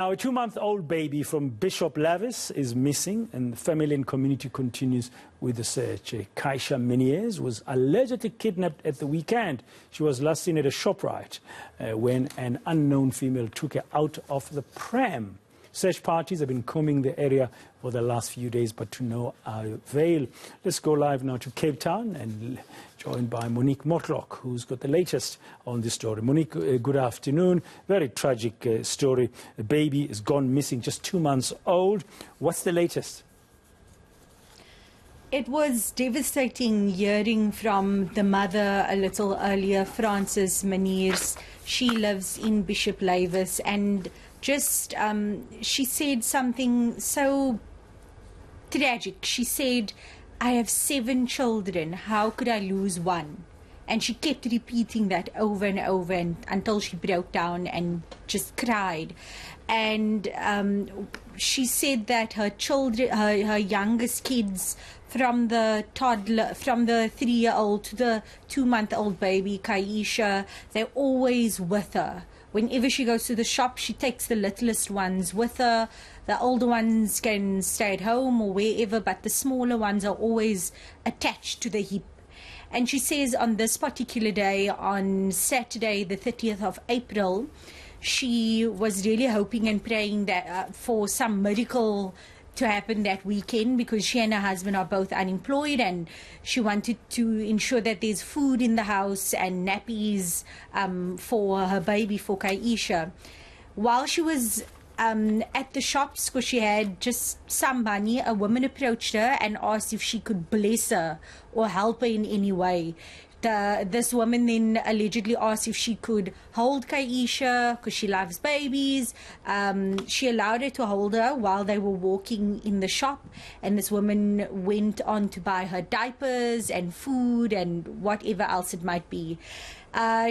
Now, a 2-month-old baby from Bishop Lavis is missing, and the family and community continues with the search. Kai-Isha Meniers was allegedly kidnapped at the weekend. She was last seen at a ShopRite when an unknown female took her out of the pram. Search parties have been combing the area for the last few days, but to no avail. Let's go live now to Cape Town and joined by Monique Mortlock, who's got the latest on this story. Monique, good afternoon. Very tragic story. A baby is gone missing, just 2 months old. What's the latest? It was devastating hearing from the mother a little earlier, Frances Meniers. She lives in Bishop Lavis, and just she said something so tragic. She said, "I have 7 children. How could I lose one?" And she kept repeating that over and over until she broke down and just cried. And she said that her children, her youngest kids, from the 3-year-old to the 2-month-old baby, Kai-Isha, they're always with her. Whenever she goes to the shop, she takes the littlest ones with her. The older ones can stay at home or wherever, but the smaller ones are always attached to the hip. And she says on this particular day, on Saturday, the 30th of April, she was really hoping and praying that for some miracle to happen that weekend, because she and her husband are both unemployed, and she wanted to ensure that there's food in the house and nappies for her baby, for Kai-Isha. While she was at the shops, because she had just some money, a woman approached her and asked if she could bless her or help her in any way. This woman then allegedly asked if she could hold Kai-Isha because she loves babies. She allowed her to hold her while they were walking in the shop, and this woman went on to buy her diapers and food and whatever else it might be.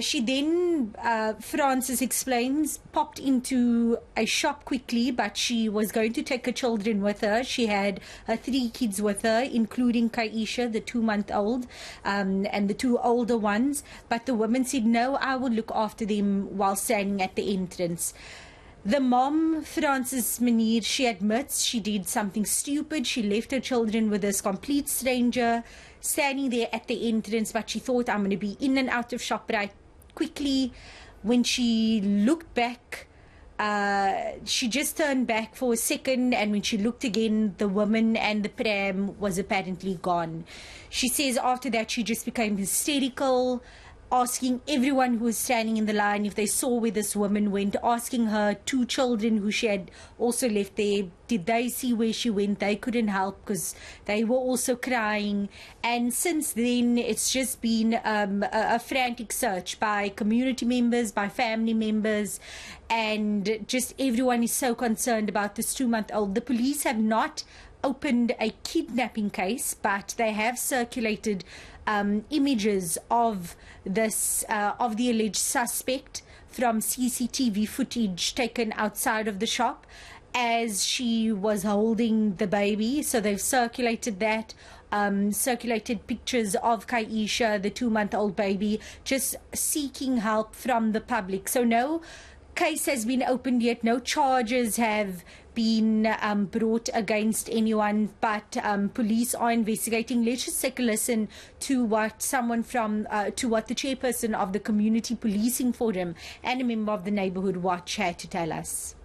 She then, Frances explains, popped into a shop quickly, but she was going to take her children with her. She had her 3 kids with her, including Kai-Isha, the 2-month-old, and the 2 older ones. But the woman said, "No, I will look after them," while standing at the entrance. The mom, Frances Meniers, she admits she did something stupid. She left her children with this complete stranger standing there at the entrance, but she thought, "I'm going to be in and out of ShopRite quickly." When she looked back, she just turned back for a second, and when she looked again, the woman and the pram was apparently gone. She says after that she just became hysterical, asking everyone who was standing in the line if they saw where this woman went, asking her 2 children who she had also left there, did they see where she went? They couldn't help because they were also crying. And since then, it's just been a frantic search by community members, by family members, and just everyone is so concerned about this 2-month-old. The police have not opened a kidnapping case, but they have circulated images of this of the alleged suspect from CCTV footage taken outside of the shop as she was holding the baby. So they've circulated that, circulated pictures of Kai-Isha, the 2-month-old baby, just seeking help from the public. So no case has been opened yet, no charges have been brought against anyone, but police are investigating. Let's just take a listen to what someone from to what the chairperson of the Community Policing Forum and a member of the Neighbourhood Watch had to tell us.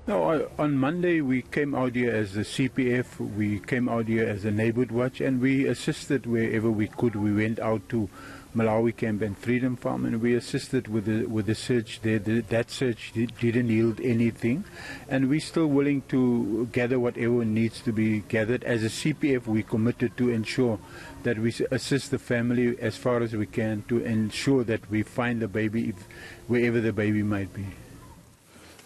No, on Monday we came out here as the CPF, we came out here as the Neighbourhood Watch, and we assisted wherever we could. We went out to Malawi Camp and Freedom Farm, and we assisted with the search there. That search didn't yield anything, and we're still willing to gather whatever needs to be gathered. As a CPF, we committed to ensure that we assist the family as far as we can to ensure that we find the baby wherever the baby might be.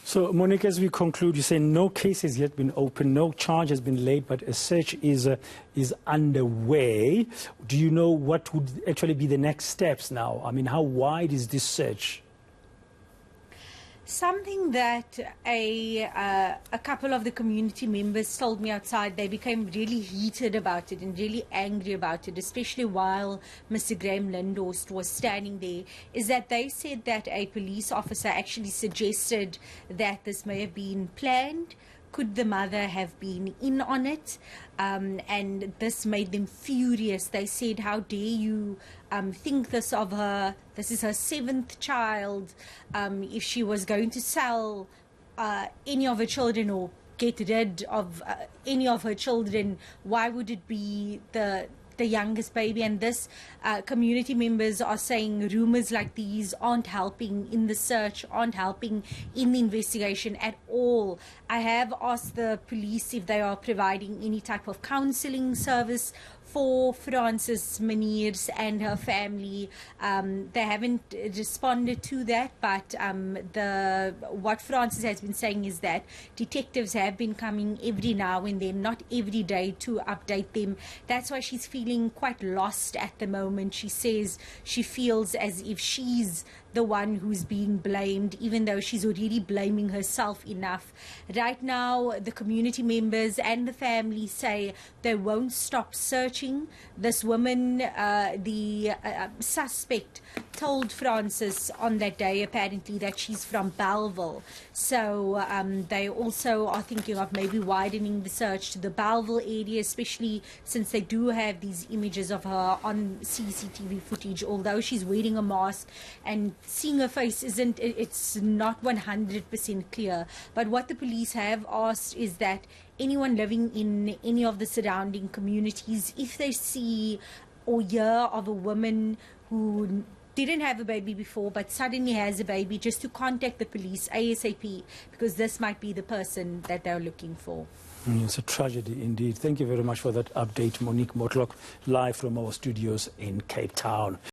So, Monique, as we conclude, you say no case has yet been opened, no charge has been laid, but a search is underway. Do you know what would actually be the next steps now? I mean, how wide is this search? Something that a couple of the community members told me outside, they became really heated about it and really angry about it, especially while Mr. Graham Lindhorst was standing there, is that they said that a police officer actually suggested that this may have been planned. Could the mother have been in on it? And this made them furious. They said, how dare you think this of her? This is her 7th child. If she was going to sell any of her children or get rid of any of her children, why would it be the youngest baby? And this community members are saying rumors like these aren't helping in the search, aren't helping in the investigation at all. I have asked the police if they are providing any type of counseling service for Frances Meniers and her family. They haven't responded to that, but what Frances has been saying is that detectives have been coming every now and then, not every day, to update them. That's why she's feeling quite lost at the moment. She says she feels as if she's the one who's being blamed, even though she's already blaming herself enough. Right now, the community members and the family say they won't stop searching. This woman, the suspect, told Frances on that day apparently that she's from Bellville. So they also are thinking of maybe widening the search to the Bellville area, especially since they do have these images of her on CCTV footage. Although she's wearing a mask and seeing her face it's not 100% clear. But what the police have asked is that anyone living in any of the surrounding communities, if they see or hear of a woman who didn't have a baby before but suddenly has a baby, just to contact the police ASAP, because this might be the person that they're looking for. It's a tragedy indeed. Thank you very much for that update, Monique Mortlock, live from our studios in Cape Town.